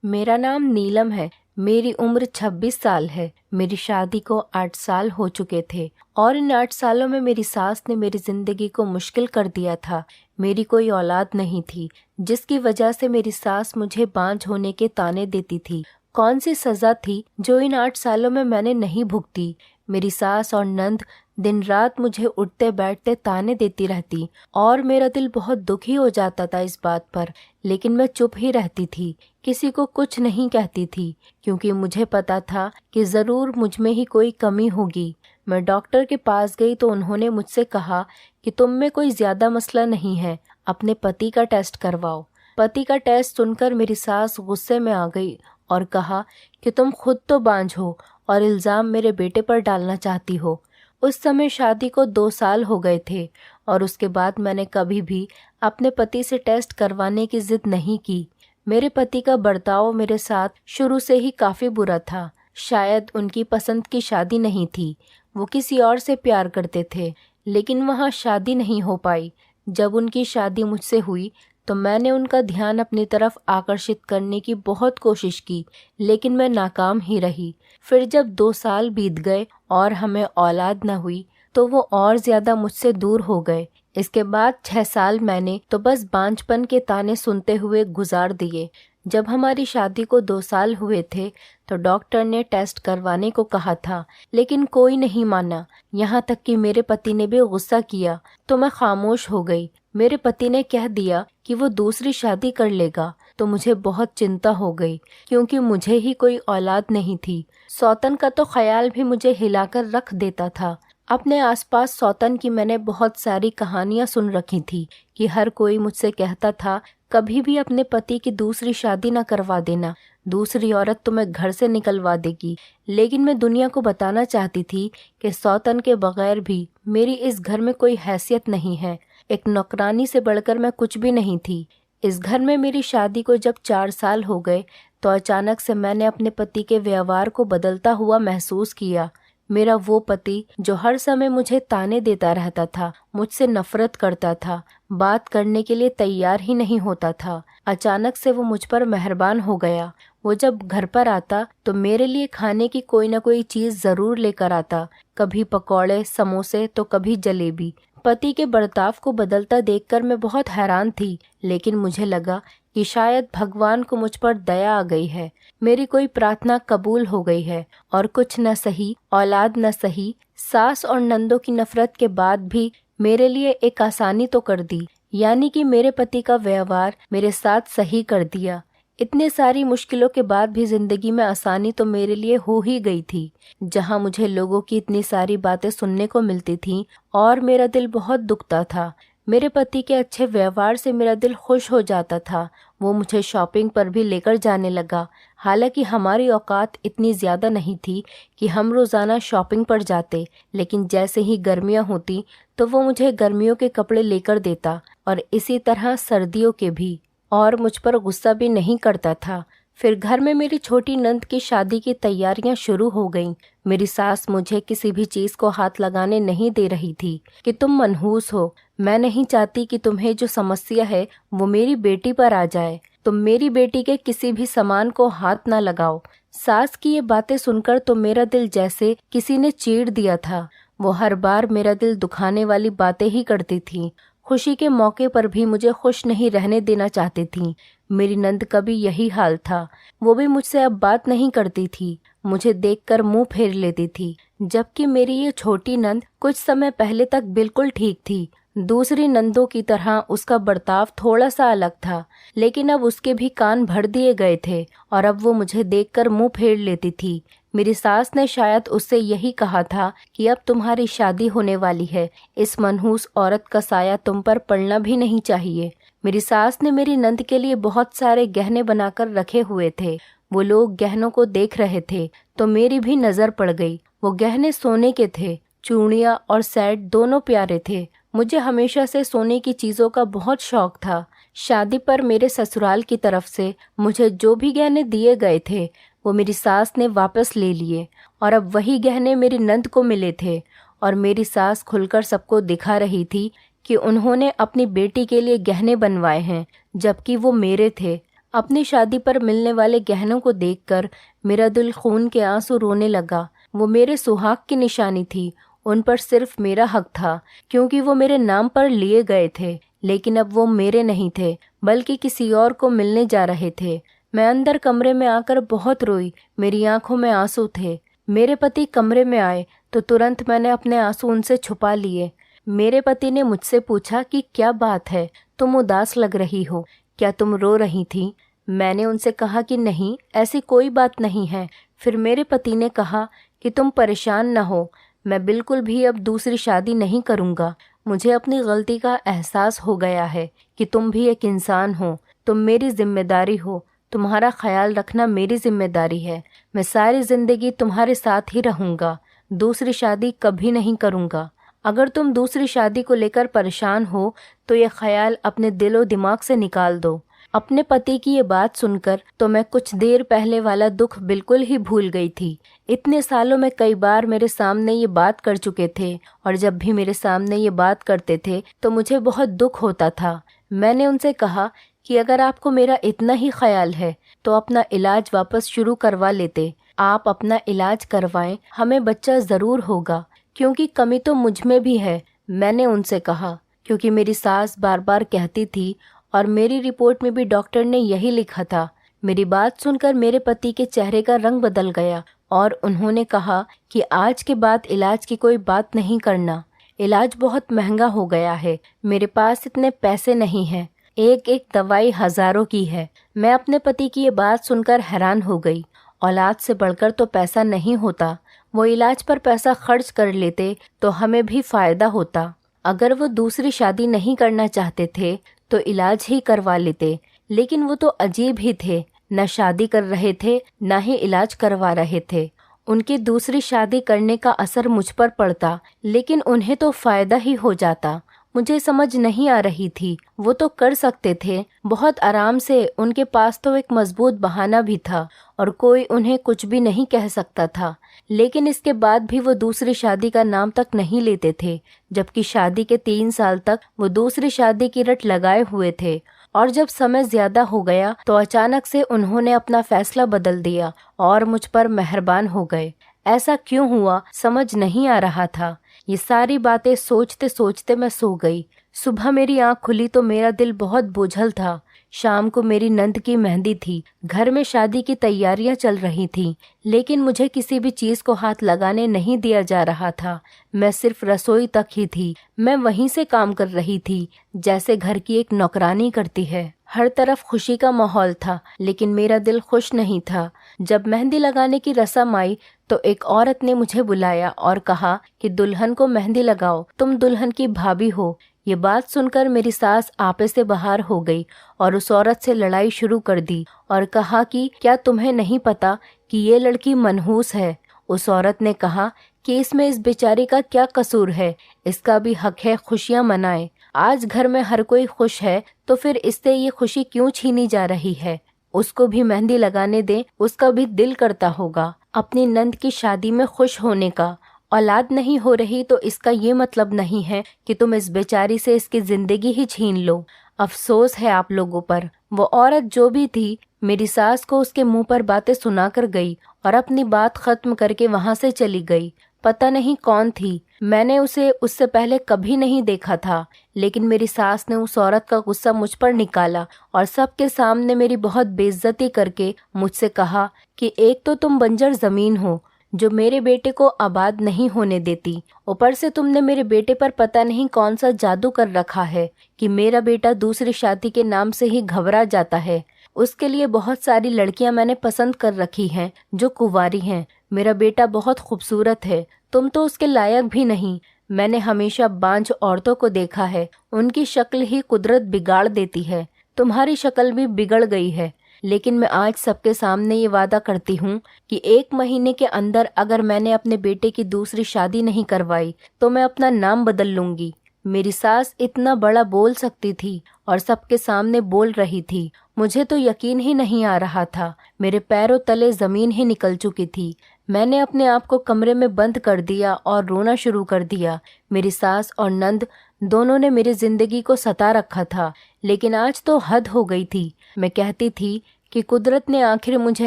मेरा नाम नीलम है। मेरी उम्र 26 साल है। मेरी शादी को 8 साल हो चुके थे और इन 8 सालों में मेरी सास ने मेरी जिंदगी को मुश्किल कर दिया था। मेरी कोई औलाद नहीं थी, जिसकी वजह से मेरी सास मुझे बांझ होने के ताने देती थी। कौन सी सजा थी जो इन 8 सालों में मैंने नहीं भुगती। मेरी सास और नंद दिन रात मुझे उठते बैठते ताने देती रहती और मेरा दिल बहुत दुखी हो जाता था इस बात पर। लेकिन मैं चुप ही रहती थी, किसी को कुछ नहीं कहती थी, क्योंकि मुझे पता था कि ज़रूर मुझ में ही कोई कमी होगी। मैं डॉक्टर के पास गई तो उन्होंने मुझसे कहा कि तुम में कोई ज़्यादा मसला नहीं है, अपने पति का टेस्ट करवाओ। पति का टेस्ट सुनकर मेरी सास गुस्से में आ गई और कहा कि तुम खुद तो बांझ हो और इल्ज़ाम मेरे बेटे पर डालना चाहती हो। उस समय शादी को 2 साल हो गए थे और उसके बाद मैंने कभी भी अपने पति से टेस्ट करवाने की जिद नहीं की। मेरे पति का बर्ताव मेरे साथ शुरू से ही काफ़ी बुरा था। शायद उनकी पसंद की शादी नहीं थी, वो किसी और से प्यार करते थे, लेकिन वहाँ शादी नहीं हो पाई। जब उनकी शादी मुझसे हुई तो मैंने उनका ध्यान अपनी तरफ आकर्षित करने की बहुत कोशिश की, लेकिन मैं नाकाम ही रही। फिर जब 2 साल बीत गए और हमें औलाद न हुई तो वो और ज्यादा मुझसे दूर हो गए। इसके बाद 6 साल मैंने तो बस बांझपन के ताने सुनते हुए गुजार दिए। जब हमारी शादी को 2 साल हुए थे तो डॉक्टर ने टेस्ट करवाने को कहा था, लेकिन कोई नहीं माना। यहाँ तक कि मेरे पति ने भी गुस्सा किया तो मैं खामोश हो गई। मेरे पति ने कह दिया कि वो दूसरी शादी कर लेगा तो मुझे बहुत चिंता हो गई, क्योंकि मुझे ही कोई औलाद नहीं थी। सौतन का तो ख्याल भी मुझे हिलाकर रख देता था। अपने आसपास सौतन की मैंने बहुत सारी कहानियां सुन रखी थी कि हर कोई मुझसे कहता था कभी भी अपने पति की दूसरी शादी न करवा देना, दूसरी औरत तुम्हें घर से निकलवा देगी। लेकिन मैं दुनिया को बताना चाहती थी कि सौतन के बगैर भी मेरी इस घर में कोई हैसियत नहीं है। एक नौकरानी से बढ़कर मैं कुछ भी नहीं थी। इस घर में मेरी शादी को जब 4 साल हो गए तो अचानक से मैंने अपने पति के व्यवहार को बदलता हुआ महसूस किया। मेरा वो पति जो हर समय मुझे ताने देता रहता था, मुझसे नफरत करता था, बात करने के लिए तैयार ही नहीं होता था, अचानक से वो मुझ पर मेहरबान हो गया। वो जब घर पर आता तो मेरे लिए खाने की कोई ना कोई चीज जरूर लेकर आता, कभी पकौड़े, समोसे तो कभी जलेबी। पति के बर्ताव को बदलता देखकर मैं बहुत हैरान थी, लेकिन मुझे लगा कि शायद भगवान को मुझ पर दया आ गई है, मेरी कोई प्रार्थना कबूल हो गई है। और कुछ न सही, औलाद न सही, सास और नंदों की नफरत के बाद भी मेरे लिए एक आसानी तो कर दी, यानी कि मेरे पति का व्यवहार मेरे साथ सही कर दिया। इतने सारी मुश्किलों के बाद भी जिंदगी में आसानी तो मेरे लिए हो ही गई थी। जहाँ मुझे लोगों की इतनी सारी बातें सुनने को मिलती थीं और मेरा दिल बहुत दुखता था, मेरे पति के अच्छे व्यवहार से मेरा दिल खुश हो जाता था। वो मुझे शॉपिंग पर भी लेकर जाने लगा। हालांकि हमारी औकात इतनी ज़्यादा नहीं थी कि हम रोज़ाना शॉपिंग पर जाते, लेकिन जैसे ही गर्मियाँ होती तो वो मुझे गर्मियों के कपड़े लेकर देता और इसी तरह सर्दियों के भी, और मुझ पर गुस्सा भी नहीं करता था। फिर घर में मेरी छोटी नंद की शादी की तैयारियां शुरू हो गईं। मेरी सास मुझे किसी भी चीज को हाथ लगाने नहीं दे रही थी कि तुम मनहूस हो, मैं नहीं चाहती कि तुम्हें जो समस्या है वो मेरी बेटी पर आ जाए, तुम मेरी बेटी के किसी भी सामान को हाथ ना लगाओ। सास की ये बातें सुनकर तो मेरा दिल जैसे किसी ने चीर दिया था। वो हर बार मेरा दिल दुखाने वाली बातें ही करती थी। खुशी के मौके पर भी मुझे खुश नहीं रहने देना चाहती थी। मेरी नंद का भी यही हाल था। वो भी मुझसे अब बात नहीं करती थी, मुझे देखकर मुंह फेर लेती थी। जबकि मेरी ये छोटी नंद कुछ समय पहले तक बिल्कुल ठीक थी। दूसरी नंदों की तरह उसका बर्ताव थोड़ा सा अलग था, लेकिन अब उसके भी कान भर दिए गए थे और अब वो मुझे देखकर मुंह फेर लेती थी। मेरी सास ने शायद उससे यही कहा था कि अब तुम्हारी शादी होने वाली है, इस मनहूस औरत का साया तुम पर पड़ना भी नहीं चाहिए। मेरी सास ने मेरी नंद के लिए बहुत सारे गहने बनाकर रखे हुए थे। वो लोग गहनों को देख रहे थे तो मेरी भी नजर पड़ गई। वो गहने सोने के थे, चूड़ियां और सेट दोनों प्यारे थे। मुझे हमेशा से सोने की चीजों का बहुत शौक था। शादी पर मेरे ससुराल की तरफ से मुझे जो भी गहने दिए गए थे वो मेरी सास ने वापस ले लिए और अब वही गहने मेरी नंद को मिले थे। और मेरी सास खुलकर सबको दिखा रही थी कि उन्होंने अपनी बेटी के लिए गहने बनवाए हैं, जबकि वो मेरे थे। अपनी शादी पर मिलने वाले गहनों को देखकर मेरा दिल खून के आंसू रोने लगा। वो मेरे सुहाग की निशानी थी, उन पर सिर्फ मेरा हक था, क्योंकि वो मेरे नाम पर लिए गए थे। लेकिन अब वो मेरे नहीं थे, बल्कि किसी और को मिलने जा रहे थे। मैं अंदर कमरे में आकर बहुत रोई, मेरी आंखों में आंसू थे। मेरे पति कमरे में आए तो तुरंत मैंने अपने आंसू उनसे छुपा लिए। मेरे पति ने मुझसे पूछा कि क्या बात है, तुम उदास लग रही हो, क्या तुम रो रही थी? मैंने उनसे कहा कि नहीं, ऐसी कोई बात नहीं है। फिर मेरे पति ने कहा कि तुम परेशान न हो, मैं बिल्कुल भी अब दूसरी शादी नहीं करूँगा। मुझे अपनी गलती का एहसास हो गया है कि तुम भी एक इंसान हो, तुम मेरी जिम्मेदारी हो, तुम्हारा ख्याल रखना मेरी जिम्मेदारी है। मैं सारी जिंदगी तुम्हारे साथ ही रहूँगा, दूसरी शादी कभी नहीं करूँगा। अगर तुम दूसरी शादी को लेकर परेशान हो तो ये ख्याल अपने दिलो दिमाग से निकाल दो। अपने पति की ये बात सुनकर तो मैं कुछ देर पहले वाला दुख बिल्कुल ही भूल गई थी। इतने सालों में कई बार मेरे सामने ये बात कर चुके थे, और जब भी मेरे सामने ये बात करते थे तो मुझे बहुत दुख होता था। मैंने उनसे कहा कि अगर आपको मेरा इतना ही ख्याल है तो अपना इलाज वापस शुरू करवा लेते। आप अपना इलाज करवाएं, हमें बच्चा ज़रूर होगा, क्योंकि कमी तो मुझ में भी है। मैंने उनसे कहा, क्योंकि मेरी सास बार बार कहती थी और मेरी रिपोर्ट में भी डॉक्टर ने यही लिखा था। मेरी बात सुनकर मेरे पति के चेहरे का रंग बदल गया और उन्होंने कहा कि आज के बाद इलाज की कोई बात नहीं करना, इलाज बहुत महंगा हो गया है, मेरे पास इतने पैसे नहीं हैं, एक एक दवाई हजारों की है। मैं अपने पति की ये बात सुनकर हैरान हो गई। औलाद से बढ़कर तो पैसा नहीं होता, वो इलाज पर पैसा खर्च कर लेते तो हमें भी फायदा होता। अगर वो दूसरी शादी नहीं करना चाहते थे तो इलाज ही करवा लेते, लेकिन वो तो अजीब ही थे, न शादी कर रहे थे न ही इलाज करवा रहे थे। उनकी दूसरी शादी करने का असर मुझ पर पड़ता, लेकिन उन्हें तो फायदा ही हो जाता। मुझे समझ नहीं आ रही थी, वो तो कर सकते थे बहुत आराम से, उनके पास तो एक मजबूत बहाना भी था और कोई उन्हें कुछ भी नहीं कह सकता था। लेकिन इसके बाद भी वो दूसरी शादी का नाम तक नहीं लेते थे, जबकि शादी के 3 साल तक वो दूसरी शादी की रट लगाए हुए थे। और जब समय ज्यादा हो गया तो अचानक से उन्होंने अपना फैसला बदल दिया और मुझ पर मेहरबान हो गए। ऐसा क्यों हुआ समझ नहीं आ रहा था। ये सारी बातें सोचते सोचते मैं सो गई। सुबह मेरी आंख खुली तो मेरा दिल बहुत बोझल था। शाम को मेरी नंद की मेहंदी थी, घर में शादी की तैयारियां चल रही थीं, लेकिन मुझे किसी भी चीज को हाथ लगाने नहीं दिया जा रहा था। मैं सिर्फ रसोई तक ही थी, मैं वहीं से काम कर रही थी जैसे घर की एक नौकरानी करती है। हर तरफ खुशी का माहौल था, लेकिन मेरा दिल खुश नहीं था। जब मेहंदी लगाने की रस्म आई तो एक औरत ने मुझे बुलाया और कहा कि दुल्हन को मेहंदी लगाओ, तुम दुल्हन की भाभी हो। ये बात सुनकर मेरी सास आपे से बाहर हो गई और उस औरत से लड़ाई शुरू कर दी और कहा कि क्या तुम्हें नहीं पता कि ये लड़की मनहूस है। उस औरत ने कहा कि इसमें इस बेचारी का क्या कसूर है, इसका भी हक है खुशियां मनाए। आज घर में हर कोई खुश है तो फिर इससे ये खुशी क्यों छीनी जा रही है। उसको भी मेहंदी लगाने दे, उसका भी दिल करता होगा अपनी नंद की शादी में खुश होने का। औलाद नहीं हो रही तो इसका ये मतलब नहीं है कि तुम इस बेचारी से इसकी जिंदगी ही छीन लो। अफसोस है आप लोगों पर। वो औरत जो भी थी मेरी सास को उसके मुंह पर बातें सुनाकर गई और अपनी बात खत्म करके वहां से चली गई। पता नहीं कौन थी, मैंने उसे उससे पहले कभी नहीं देखा था, लेकिन मेरी सास ने उस औरत का गुस्सा मुझ पर निकाला और सबके सामने मेरी बहुत बेइज्जती करके मुझसे कहा कि एक तो तुम बंजर जमीन हो जो मेरे बेटे को आबाद नहीं होने देती, ऊपर से तुमने मेरे बेटे पर पता नहीं कौन सा जादू कर रखा है कि मेरा बेटा दूसरी शादी के नाम से ही घबरा जाता है। उसके लिए बहुत सारी लड़कियां मैंने पसंद कर रखी हैं जो कुंवारी हैं। मेरा बेटा बहुत खूबसूरत है, तुम तो उसके लायक भी नहीं। मैंने हमेशा बांझ औरतों को देखा है, उनकी शक्ल ही कुदरत बिगाड़ देती है। तुम्हारी शक्ल भी बिगड़ गई है, लेकिन मैं आज सबके सामने ये वादा करती हूँ कि 1 महीने के अंदर अगर मैंने अपने बेटे की दूसरी शादी नहीं करवाई तो मैं अपना नाम बदल लूंगी। मेरी सास इतना बड़ा बोल सकती थी और सबके सामने बोल रही थी। मुझे तो यकीन ही नहीं आ रहा था, मेरे पैरों तले जमीन ही निकल चुकी थी। मैंने अपने आप को कमरे में बंद कर दिया और रोना शुरू कर दिया। मेरी सास और नंद दोनों ने मेरी जिंदगी को सता रखा था, लेकिन आज तो हद हो गई थी। मैं कहती थी कि कुदरत ने आखिर मुझे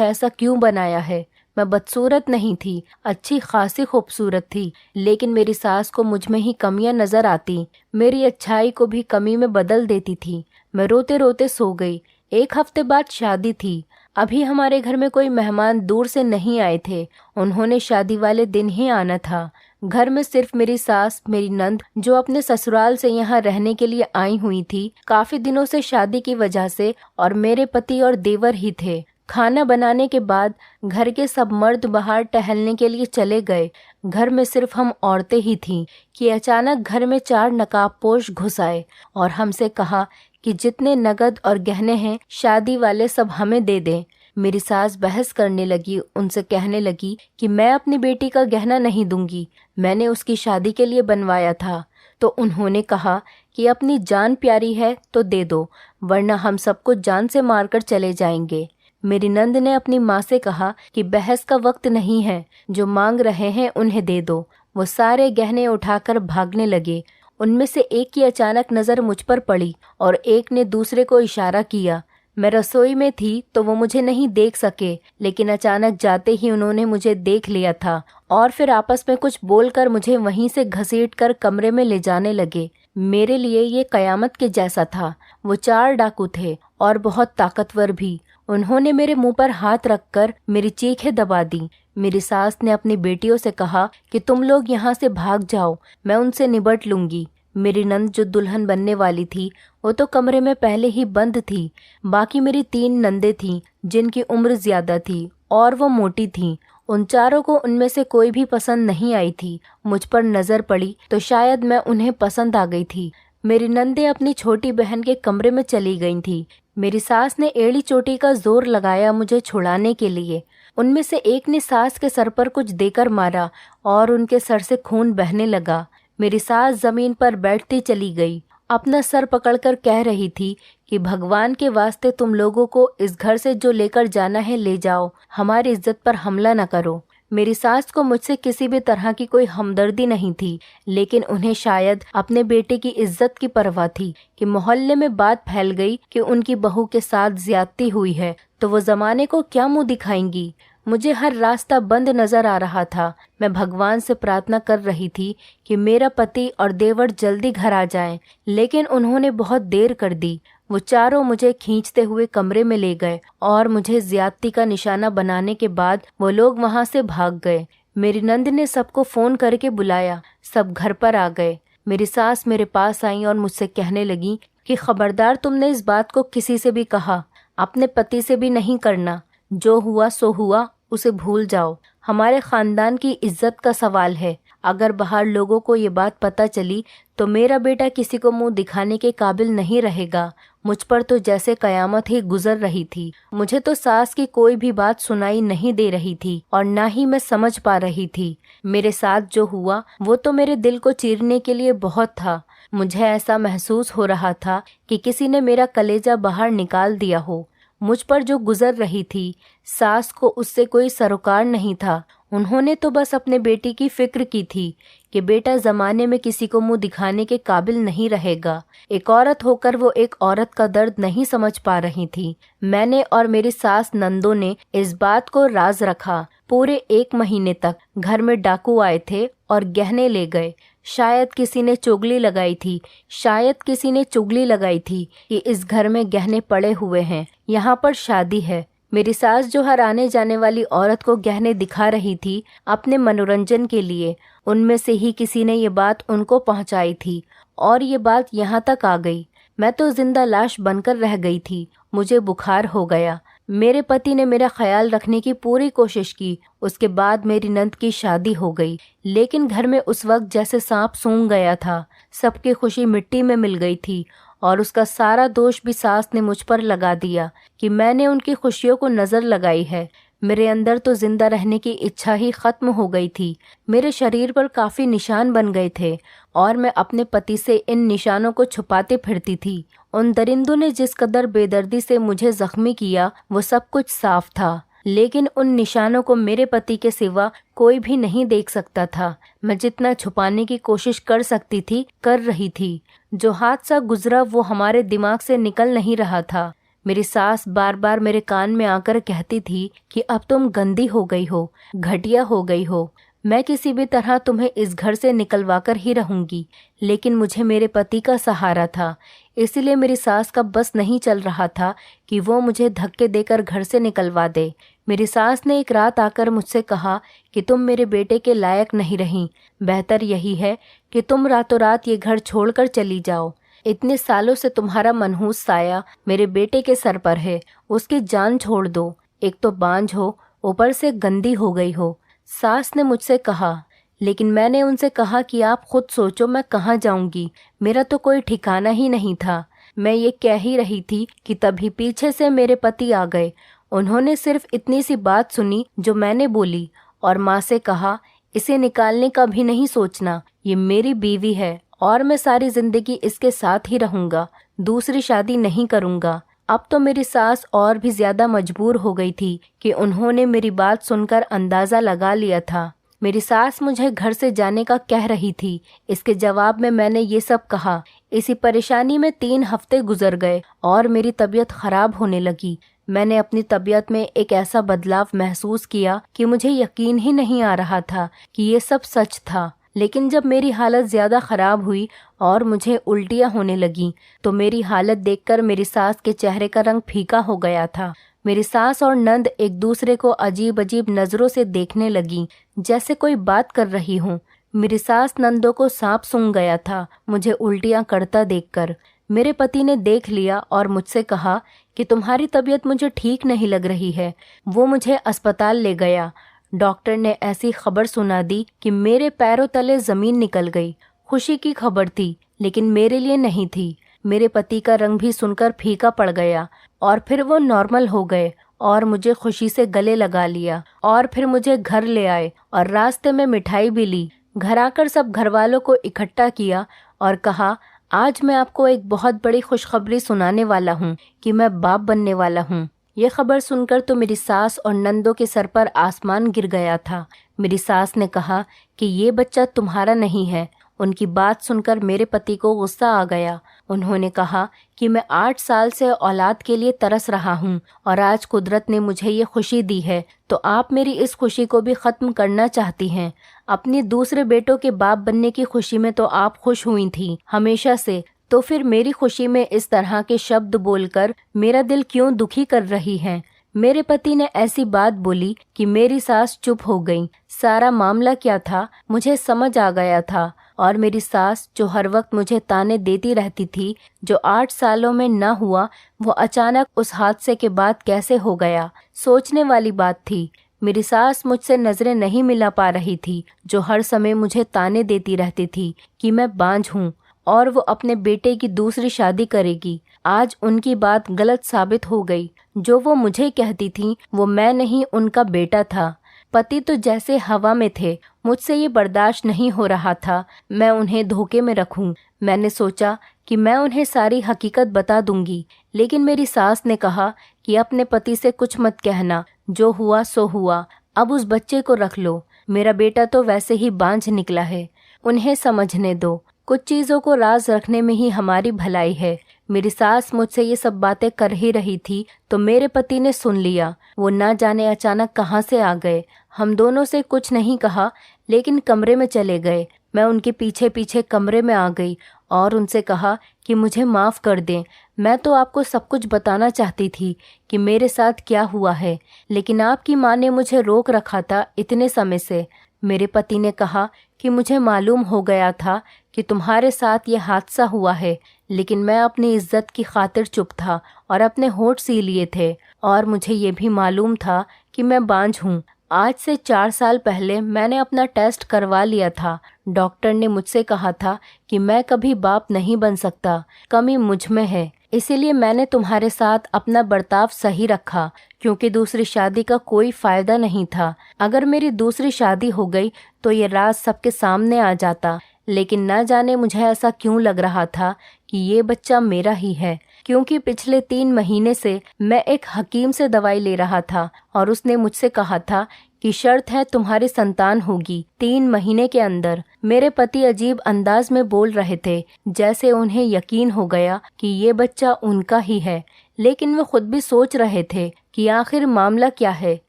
ऐसा क्यों बनाया है। मैं बदसूरत नहीं थी, अच्छी खासी खूबसूरत थी, लेकिन मेरी सास को मुझ में ही कमियां नजर आती। मेरी अच्छाई को भी कमी में बदल देती थी। मैं रोते रोते सो गई। 1 हफ्ते बाद शादी थी। अभी हमारे घर में कोई मेहमान दूर से नहीं आए थे। उन्होंने शादी वाले दिन ही आना था। घर में सिर्फ मेरी सास, मेरी नंद जो अपने ससुराल से यहाँ रहने के लिए आई हुई थी काफी दिनों से शादी की वजह से, और मेरे पति और देवर ही थे। खाना बनाने के बाद घर के सब मर्द बाहर टहलने के लिए चले गए। घर में सिर्फ हम औरतें ही थीं कि अचानक घर में 4 नकाबपोश घुस आए और हमसे कहा कि जितने नगद और गहने हैं शादी वाले सब हमें दे दें। मेरी सास बहस करने लगी, उनसे कहने लगी कि मैं अपनी बेटी का गहना नहीं दूंगी, मैंने उसकी शादी के लिए बनवाया था। तो उन्होंने कहा कि अपनी जान प्यारी है तो दे दो, वरना हम सबको जान से मारकर चले जाएंगे। मेरी नंद ने अपनी माँ से कहा कि बहस का वक्त नहीं है, जो मांग रहे हैं उन्हें दे दो। वो सारे गहने उठाकर भागने लगे। उनमें से एक की अचानक नज़र मुझ पर पड़ी और एक ने दूसरे को इशारा किया। मैं रसोई में थी तो वो मुझे नहीं देख सके, लेकिन अचानक जाते ही उन्होंने मुझे देख लिया था और फिर आपस में कुछ बोलकर मुझे वहीं से घसीटकर कमरे में ले जाने लगे। मेरे लिए ये कयामत के जैसा था। वो 4 डाकू थे और बहुत ताकतवर भी। उन्होंने मेरे मुंह पर हाथ रखकर मेरी चीखें दबा दी। मेरी सास ने अपनी बेटियों से कहा कि तुम लोग यहाँ से भाग जाओ, मैं उनसे निबट लूंगी। मेरी नंद जो दुल्हन बनने वाली थी वो तो कमरे में पहले ही बंद थी। बाकी मेरी 3 नंदे थीं जिनकी उम्र ज्यादा थी और वो मोटी थीं। उन चारों को उनमें से कोई भी पसंद नहीं आई थी। मुझ पर नजर पड़ी तो शायद मैं उन्हें पसंद आ गई थी। मेरी नंदे अपनी छोटी बहन के कमरे में चली गई थी। मेरी सास ने एड़ी चोटी का जोर लगाया मुझे छुड़ाने के लिए। उनमें से एक ने सास के सर पर कुछ देकर मारा और उनके सर से खून बहने लगा। मेरी सास जमीन पर बैठती चली गई, अपना सर पकड़कर कह रही थी कि भगवान के वास्ते तुम लोगों को इस घर से जो लेकर जाना है ले जाओ, हमारी इज्जत पर हमला न करो। मेरी सास को मुझसे किसी भी तरह की कोई हमदर्दी नहीं थी, लेकिन उन्हें शायद अपने बेटे की इज्जत की परवाह थी कि मोहल्ले में बात फैल गई कि उनकी बहू के साथ ज्यादती हुई है तो वो जमाने को क्या मुंह दिखाएंगी। मुझे हर रास्ता बंद नजर आ रहा था। मैं भगवान से प्रार्थना कर रही थी कि मेरा पति और देवर जल्दी घर आ जाएं, लेकिन उन्होंने बहुत देर कर दी। वो चारों मुझे खींचते हुए कमरे में ले गए और मुझे ज्यादती का निशाना बनाने के बाद वो लोग वहां से भाग गए। मेरी नंद ने सबको फोन करके बुलाया, सब घर पर आ गए। मेरी सास मेरे पास आई और मुझसे कहने लगी कि खबरदार, तुमने इस बात को किसी से भी कहा, अपने पति से भी नहीं करना। जो हुआ सो हुआ, उसे भूल जाओ। हमारे खानदान की इज्जत का सवाल है। अगर बाहर लोगों को ये बात पता चली तो मेरा बेटा किसी को मुंह दिखाने के काबिल नहीं रहेगा। मुझ पर तो जैसे कयामत ही गुजर रही थी। मुझे तो सास की कोई भी बात सुनाई नहीं दे रही थी और ना ही मैं समझ पा रही थी। मेरे साथ जो हुआ वो तो मेरे दिल को चीरने के लिए बहुत था। मुझे ऐसा महसूस हो रहा था कि किसी ने मेरा कलेजा बाहर निकाल दिया हो। मुझ पर जो गुजर रही थी, सास को उससे कोई सरोकार नहीं था। उन्होंने तो बस अपने बेटी की फिक्र की थी कि बेटा जमाने में किसी को मुंह दिखाने के काबिल नहीं रहेगा। एक औरत होकर वो एक औरत का दर्द नहीं समझ पा रही थी। मैंने और मेरी सास नंदों ने इस बात को राज रखा। पूरे 1 महीने तक घर में डाकू आए थे और गहने ले गए। शायद किसी ने चुगली लगाई थी, शायद किसी ने चुगली लगाई थी कि इस घर में गहने पड़े हुए हैं, यहाँ पर शादी है। मेरी सास जो हर आने जाने वाली औरत को गहने दिखा रही थी अपने मनोरंजन के लिए, उनमें से ही किसी ने ये बात उनको पहुंचाई थी और ये बात यहाँ तक आ गई। मैं तो जिंदा लाश बनकर रह गई थी। मुझे बुखार हो गया। मेरे पति ने मेरा ख्याल रखने की पूरी कोशिश की। उसके बाद मेरी नंद की शादी हो गई, लेकिन घर में उस वक्त जैसे सांप सूंघ गया था। सबकी खुशी मिट्टी में मिल गई थी और उसका सारा दोष भी सास ने मुझ पर लगा दिया कि मैंने उनकी खुशियों को नजर लगाई है। मेरे अंदर तो जिंदा रहने की इच्छा ही खत्म हो गई थी। मेरे शरीर पर काफी निशान बन गए थे और मैं अपने पति से इन निशानों को छुपाते फिरती थी। उन दरिंदों ने जिस कदर बेदर्दी से मुझे जख्मी किया वो सब कुछ साफ था। लेकिन उन निशानों को मेरे पति के सिवा कोई भी नहीं देख सकता था। मैं जितना छुपाने की कोशिश कर सकती थी कर रही थी। जो हादसा गुजरा वो हमारे दिमाग से निकल नहीं रहा था। मेरी सास बार बार मेरे कान में आकर कहती थी कि अब तुम गंदी हो गई हो, घटिया हो गई हो। मैं किसी भी तरह तुम्हें इस घर से निकलवा कर ही रहूंगी। लेकिन मुझे मेरे पति का सहारा था, इसलिए मेरी सास का बस नहीं चल रहा था कि वो मुझे धक्के देकर घर से निकलवा दे। मेरी सास ने एक रात आकर मुझसे कहा कि तुम मेरे बेटे के लायक नहीं रही, बेहतर यही है कि तुम रातों रात ये घर छोड़कर चली जाओ। इतने सालों से तुम्हारा मनहूस साया मेरे बेटे के सर पर है, उसकी जान छोड़ दो। एक तो बांझ हो, ऊपर से गंदी हो गई हो। सास ने मुझसे कहा, लेकिन मैंने उनसे कहा कि आप खुद सोचो मैं कहाँ जाऊंगी, मेरा तो कोई ठिकाना ही नहीं था। मैं ये कह ही रही थी कि तभी पीछे से मेरे पति आ गए। उन्होंने सिर्फ इतनी सी बात सुनी जो मैंने बोली और माँ से कहा, इसे निकालने का भी नहीं सोचना, ये मेरी बीवी है और मैं सारी जिंदगी इसके साथ ही रहूंगा, दूसरी शादी नहीं करूंगा। अब तो मेरी सास और भी ज्यादा मजबूर हो गई थी कि उन्होंने मेरी बात सुनकर अंदाजा लगा लिया था। मेरी सास मुझे घर से जाने का कह रही थी। इसके जवाब में मैंने ये सब कहा। इसी परेशानी में 3 हफ्ते गुजर गए और मेरी तबीयत खराब होने लगी। मैंने अपनी तबीयत में एक ऐसा बदलाव महसूस किया कि मुझे यकीन ही नहीं आ रहा था कि ये सब सच था। लेकिन जब मेरी हालत ज़्यादा ख़राब हुई और मुझे उल्टियाँ होने लगीं, तो मेरी हालत देखकर मेरी सास के चेहरे का रंग फीका हो गया था। मेरी सास और नंद एक दूसरे को अजीब अजीब नज़रों से देखने लगीं, जैसे कोई बात कर रही हूँ। मेरी सास नंदों को सांप सूंघ गया था मुझे उल्टियाँ करता देखकर। मेरे पति ने देख लिया और मुझसे कहा कि तुम्हारी तबीयत मुझे ठीक नहीं लग रही है। वो मुझे अस्पताल ले गया। डॉक्टर ने ऐसी खबर सुना दी कि मेरे पैरों तले जमीन निकल गई। खुशी की खबर थी, लेकिन मेरे लिए नहीं थी। मेरे पति का रंग भी सुनकर फीका पड़ गया और फिर वो नॉर्मल हो गए और मुझे खुशी से गले लगा लिया और फिर मुझे घर ले आए और रास्ते में मिठाई भी ली। घर आकर सब घर वालों को इकट्ठा किया और कहा, आज मैं आपको एक बहुत बड़ी खुशखबरी सुनाने वाला हूँ कि मैं बाप बनने वाला हूँ। ये खबर सुनकर तो मेरी सास और नंदों के सर पर आसमान गिर गया था। मेरी सास ने कहा कि ये बच्चा तुम्हारा नहीं है। उनकी बात सुनकर मेरे पति को गुस्सा आ गया। उन्होंने कहा कि मैं 8 साल से औलाद के लिए तरस रहा हूँ और आज कुदरत ने मुझे ये खुशी दी है, तो आप मेरी इस खुशी को भी ख़त्म करना चाहती हैं। अपने दूसरे बेटों के बाप बनने की खुशी में तो आप खुश हुई थी हमेशा से, तो फिर मेरी खुशी में इस तरह के शब्द बोलकर मेरा दिल क्यों दुखी कर रही हैं। मेरे पति ने ऐसी बात बोली कि मेरी सास चुप हो गई। सारा मामला क्या था मुझे समझ आ गया था और मेरी सास जो हर वक्त मुझे ताने देती रहती थी, जो 8 सालों में न हुआ वो अचानक उस हादसे के बाद कैसे हो गया, सोचने वाली बात थी। मेरी सास मुझसे नजरें नहीं मिला पा रही थी, जो हर समय मुझे ताने देती रहती थी कि मैं बांझ हूँ और वो अपने बेटे की दूसरी शादी करेगी। आज उनकी बात गलत साबित हो गई। जो वो मुझे कहती थी वो मैं नहीं उनका बेटा था। पति तो जैसे हवा में थे। मुझसे ये बर्दाश्त नहीं हो रहा था मैं उन्हें धोखे में रखूं। मैंने सोचा कि मैं उन्हें सारी हकीकत बता दूंगी, लेकिन मेरी सास ने कहा कि अपने पति से कुछ मत कहना, जो हुआ सो हुआ, अब उस बच्चे को रख लो। मेरा बेटा तो वैसे ही बांझ निकला है, उन्हें समझने दो। कुछ चीज़ों को राज रखने में ही हमारी भलाई है। मेरी सास मुझसे ये सब बातें कर ही रही थी तो मेरे पति ने सुन लिया। वो ना जाने अचानक कहाँ से आ गए। हम दोनों से कुछ नहीं कहा, लेकिन कमरे में चले गए। मैं उनके पीछे पीछे कमरे में आ गई और उनसे कहा कि मुझे माफ़ कर दें। मैं तो आपको सब कुछ बताना चाहती थी कि मेरे साथ क्या हुआ है, लेकिन आपकी माँ ने मुझे रोक रखा था इतने समय से। मेरे पति ने कहा कि मुझे मालूम हो गया था कि तुम्हारे साथ ये हादसा हुआ है, लेकिन मैं अपनी इज्जत की खातिर चुप था और अपने होठ सी लिए थे, और मुझे ये भी मालूम था कि मैं बांझ हूँ। आज से 4 साल पहले मैंने अपना टेस्ट करवा लिया था। डॉक्टर ने मुझसे कहा था कि मैं कभी बाप नहीं बन सकता, कमी मुझ में है। इसीलिए मैंने तुम्हारे साथ अपना बर्ताव सही रखा, क्योंकि दूसरी शादी का कोई फायदा नहीं था। अगर मेरी दूसरी शादी हो गई तो ये राज सबके सामने आ जाता, लेकिन न जाने मुझे ऐसा क्यों लग रहा था कि ये बच्चा मेरा ही है। क्योंकि पिछले 3 महीने से मैं एक हकीम से दवाई ले रहा था और उसने मुझसे कहा था कि शर्त है तुम्हारी संतान होगी 3 महीने के अंदर। मेरे पति अजीब अंदाज में बोल रहे थे, जैसे उन्हें यकीन हो गया कि ये बच्चा उनका ही है, लेकिन वे खुद भी सोच रहे थे कि आखिर मामला क्या है।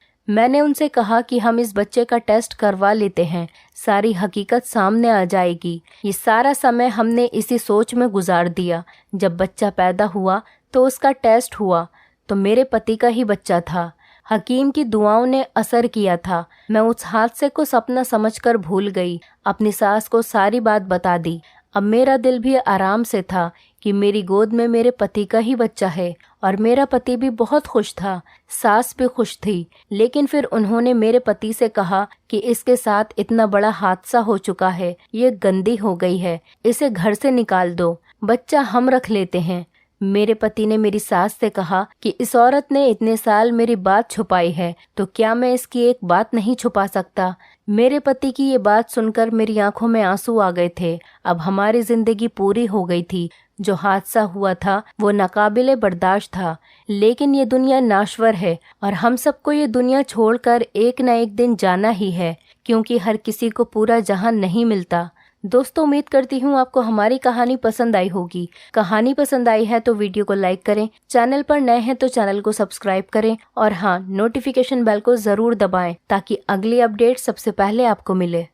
मैंने उनसे कहा कि हम इस बच्चे का टेस्ट करवा लेते हैं, सारी हकीकत सामने आ जाएगी। ये सारा समय हमने इसी सोच में गुजार दिया। जब बच्चा पैदा हुआ तो उसका टेस्ट हुआ तो मेरे पति का ही बच्चा था। हकीम की दुआओं ने असर किया था। मैं उस हादसे को सपना समझकर भूल गई, अपनी सास को सारी बात बता दी। अब मेरा दिल भी आराम से था कि मेरी गोद में मेरे पति का ही बच्चा है और मेरा पति भी बहुत खुश था, सास भी खुश थी। लेकिन फिर उन्होंने मेरे पति से कहा कि इसके साथ इतना बड़ा हादसा हो चुका है, ये गंदी हो गई है, इसे घर से निकाल दो, बच्चा हम रख लेते हैं। मेरे पति ने मेरी सास से कहा कि इस औरत ने इतने साल मेरी बात छुपाई है, तो क्या मैं इसकी एक बात नहीं छुपा सकता। मेरे पति की ये बात सुनकर मेरी आंखों में आंसू आ गए थे। अब हमारी जिंदगी पूरी हो गई थी। जो हादसा हुआ था वो नाकाबिले बर्दाश्त था, लेकिन ये दुनिया नाश्वर है और हम सबको ये दुनिया छोड़कर एक न एक दिन जाना ही है, क्योंकि हर किसी को पूरा जहां नहीं मिलता। दोस्तों, उम्मीद करती हूँ आपको हमारी कहानी पसंद आई होगी। कहानी पसंद आई है तो वीडियो को लाइक करें, चैनल पर नए हैं तो चैनल को सब्सक्राइब करें और हाँ, नोटिफिकेशन बेल को जरूर दबाएं ताकि अगली अपडेट सबसे पहले आपको मिले।